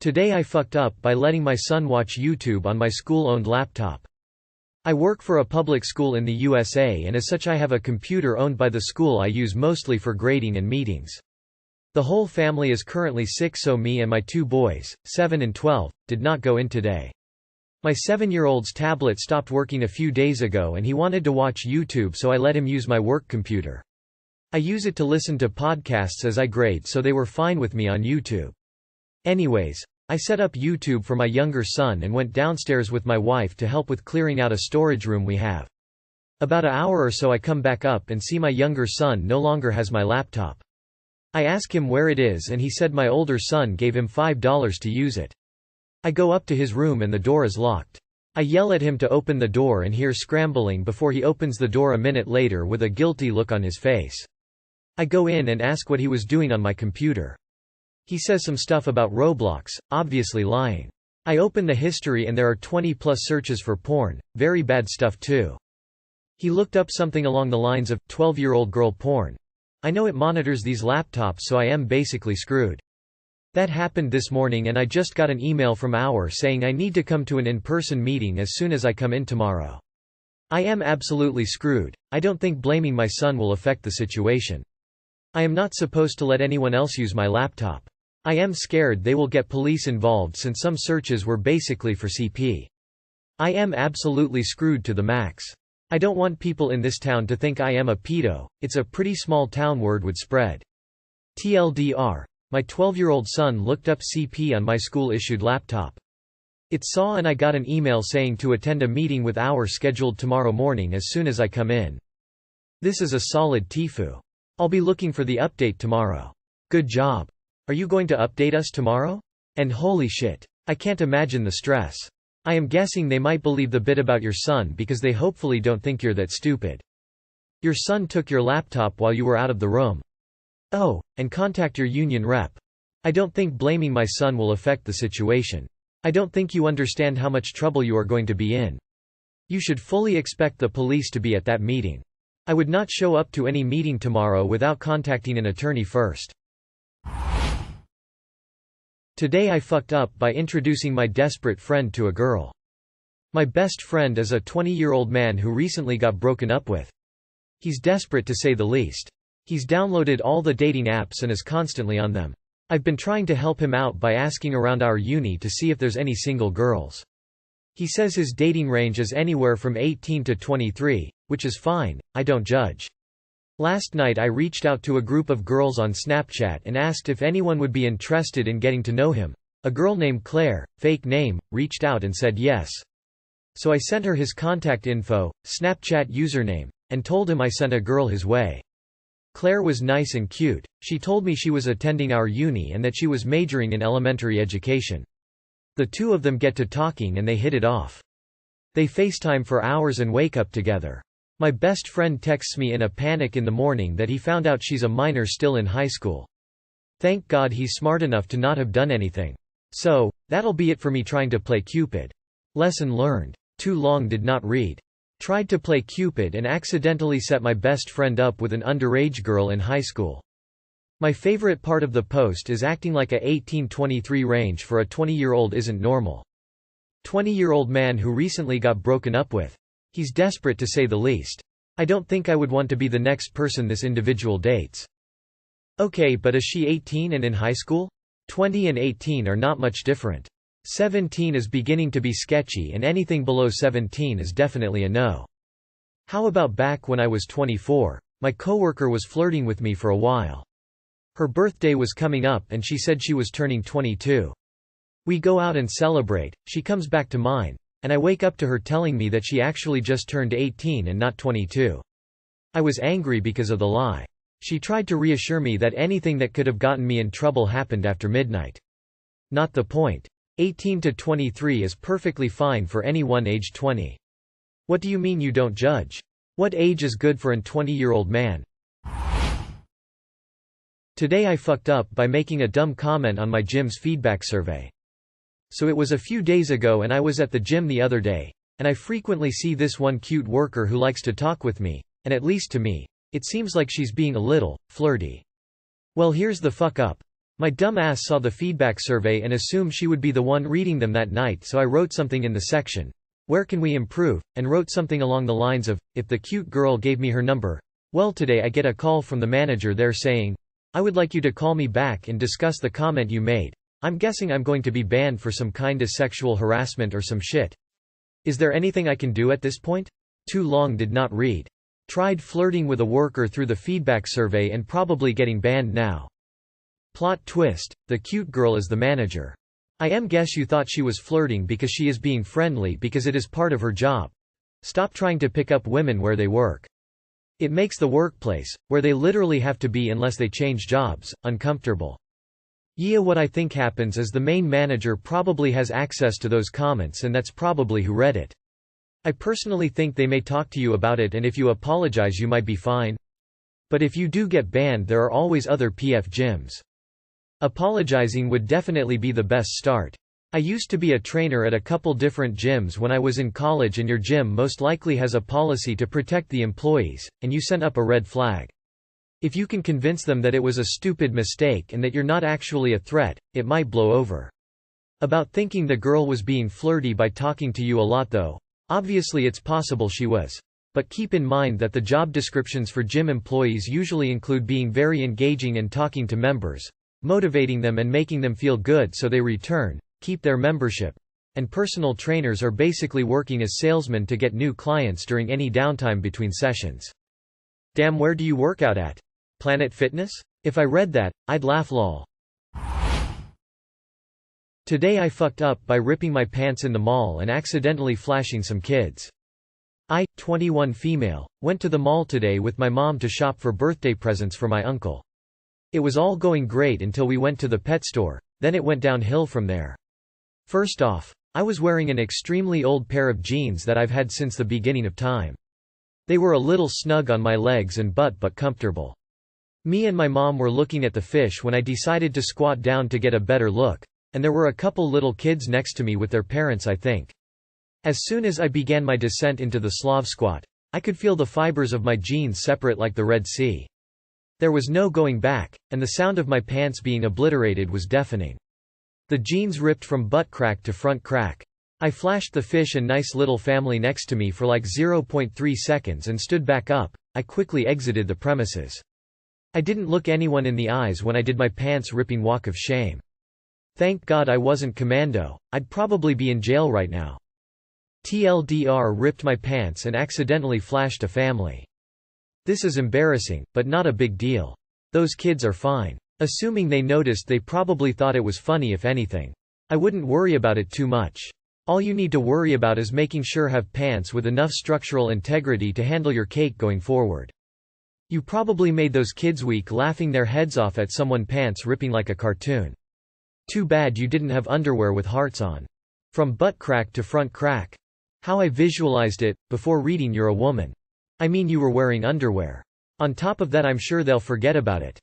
Today I fucked up by letting my son watch YouTube on my school-owned laptop. I work for a public school in the USA, and as such I have a computer owned by the school I use mostly for grading and meetings. The whole family is currently sick, so me and my two boys, 7 and 12, did not go in today. My 7-year-old's tablet stopped working a few days ago and he wanted to watch YouTube, so I let him use my work computer. I use it to listen to podcasts as I grade, so they were fine with me on YouTube. Anyways, I set up YouTube for my younger son and went downstairs with my wife to help with clearing out a storage room we have. About an hour or so I come back up and see my younger son no longer has my laptop. I ask him where it is and he said my older son gave him $5 to use it. I go up to his room and the door is locked. I yell at him to open the door and hear scrambling before he opens the door a minute later with a guilty look on his face. I go in and ask what he was doing on my computer. He says some stuff about Roblox, obviously lying. I open the history and there are 20+ searches for porn, very bad stuff too. He looked up something along the lines of 12-year-old girl porn. I know it monitors these laptops, so I am basically screwed. That happened this morning and I just got an email from Our saying I need to come to an in-person meeting as soon as I come in tomorrow. I am absolutely screwed. I don't think blaming my son will affect the situation. I am not supposed to let anyone else use my laptop. I am scared they will get police involved since some searches were basically for CP. I am absolutely screwed to the max. I don't want people in this town to think I am a pedo. It's a pretty small town, word would spread. TLDR. My 12-year-old son looked up CP on my school-issued laptop. It saw and I got an email saying to attend a meeting with Our scheduled tomorrow morning as soon as I come in. This is a solid TIFU. I'll be looking for the update tomorrow. Good job. Are you going to update us tomorrow? And holy shit. I can't imagine the stress. I am guessing they might believe the bit about your son because they hopefully don't think you're that stupid. Your son took your laptop while you were out of the room. Oh, and contact your union rep. I don't think blaming my son will affect the situation. I don't think you understand how much trouble you are going to be in. You should fully expect the police to be at that meeting. I would not show up to any meeting tomorrow without contacting an attorney first. Today I fucked up by introducing my desperate friend to a girl. My best friend is a 20-year-old man who recently got broken up with. He's desperate to say the least. He's downloaded all the dating apps and is constantly on them. I've been trying to help him out by asking around our uni to see if there's any single girls. He says his dating range is anywhere from 18 to 23, which is fine, I don't judge. Last night I reached out to a group of girls on Snapchat and asked if anyone would be interested in getting to know him. A girl named Claire, fake name, reached out and said yes. So I sent her his contact info, Snapchat username, and told him I sent a girl his way. Claire was nice and cute. She told me she was attending our uni and that she was majoring in elementary education. The two of them get to talking and they hit it off. They FaceTime for hours and wake up together. My best friend texts me in a panic in the morning that he found out she's a minor still in high school. Thank God he's smart enough to not have done anything. So, that'll be it for me trying to play Cupid. Lesson learned. Too long did not read. Tried to play Cupid and accidentally set my best friend up with an underage girl in high school. My favorite part of the post is acting like a 18-23 range for a 20-year-old isn't normal. 20-year-old man who recently got broken up with. He's desperate to say the least. I don't think I would want to be the next person this individual dates. Okay, but is she 18 and in high school? 20 and 18 are not much different. 17 is beginning to be sketchy and anything below 17 is definitely a no. How about back when I was 24? My coworker was flirting with me for a while. Her birthday was coming up and she said she was turning 22. We go out and celebrate, she comes back to mine. And I wake up to her telling me that she actually just turned 18 and not 22. I was angry because of the lie. She tried to reassure me that anything that could have gotten me in trouble happened after midnight. Not the point. 18 to 23 is perfectly fine for anyone aged 20. What do you mean you don't judge? What age is good for an 20-year-old man? Today I fucked up by making a dumb comment on my gym's feedback survey. So it was a few days ago and I was at the gym the other day, and I frequently see this one cute worker who likes to talk with me, and at least to me, it seems like she's being a little flirty. Well, here's the fuck up. My dumb ass saw the feedback survey and assumed she would be the one reading them that night, so I wrote something in the section, "Where can we improve?" and wrote something along the lines of, "If the cute girl gave me her number. Well, today I get a call from the manager there saying, I would like you to call me back and discuss the comment you made. I'm guessing I'm going to be banned for some kind of sexual harassment or some shit. Is there anything I can do at this point?" Too long did not read. Tried flirting with a worker through the feedback survey and probably getting banned now. Plot twist, the cute girl is the manager. Guess you thought she was flirting because she is being friendly because it is part of her job. Stop trying to pick up women where they work. It makes the workplace, where they literally have to be unless they change jobs, uncomfortable. Yeah, what I think happens is the main manager probably has access to those comments, and that's probably who read it. I personally think they may talk to you about it, and if you apologize you might be fine. But if you do get banned, there are always other PF gyms. Apologizing would definitely be the best start. I used to be a trainer at a couple different gyms when I was in college, and your gym most likely has a policy to protect the employees, and you sent up a red flag. If you can convince them that it was a stupid mistake and that you're not actually a threat, it might blow over. About thinking the girl was being flirty by talking to you a lot though, obviously it's possible she was. But keep in mind that the job descriptions for gym employees usually include being very engaging and talking to members, motivating them and making them feel good so they return, keep their membership. And personal trainers are basically working as salesmen to get new clients during any downtime between sessions. Damn, where do you work out at? Planet Fitness? If I read that, I'd laugh lol. Today I fucked up by ripping my pants in the mall and accidentally flashing some kids. I, 21 female, went to the mall today with my mom to shop for birthday presents for my uncle. It was all going great until we went to the pet store, then it went downhill from there. First off, I was wearing an extremely old pair of jeans that I've had since the beginning of time. They were a little snug on my legs and butt but comfortable. Me and my mom were looking at the fish when I decided to squat down to get a better look, and there were a couple little kids next to me with their parents, I think. As soon as I began my descent into the Slav squat, I could feel the fibers of my jeans separate like the Red Sea. There was no going back, and the sound of my pants being obliterated was deafening. The jeans ripped from butt crack to front crack. I flashed the fish and nice little family next to me for like 0.3 seconds and stood back up. I quickly exited the premises. I didn't look anyone in the eyes when I did my pants ripping walk of shame. Thank God I wasn't commando, I'd probably be in jail right now. TLDR, ripped my pants and accidentally flashed a family. This is embarrassing, but not a big deal. Those kids are fine. Assuming they noticed, they probably thought it was funny if anything. I wouldn't worry about it too much. All you need to worry about is making sure have pants with enough structural integrity to handle your cake going forward. You probably made those kids weak laughing their heads off at someone pants ripping like a cartoon. Too bad you didn't have underwear with hearts on. From butt crack to front crack. How I visualized it, before reading you're a woman. I mean you were wearing underwear. On top of that I'm sure they'll forget about it.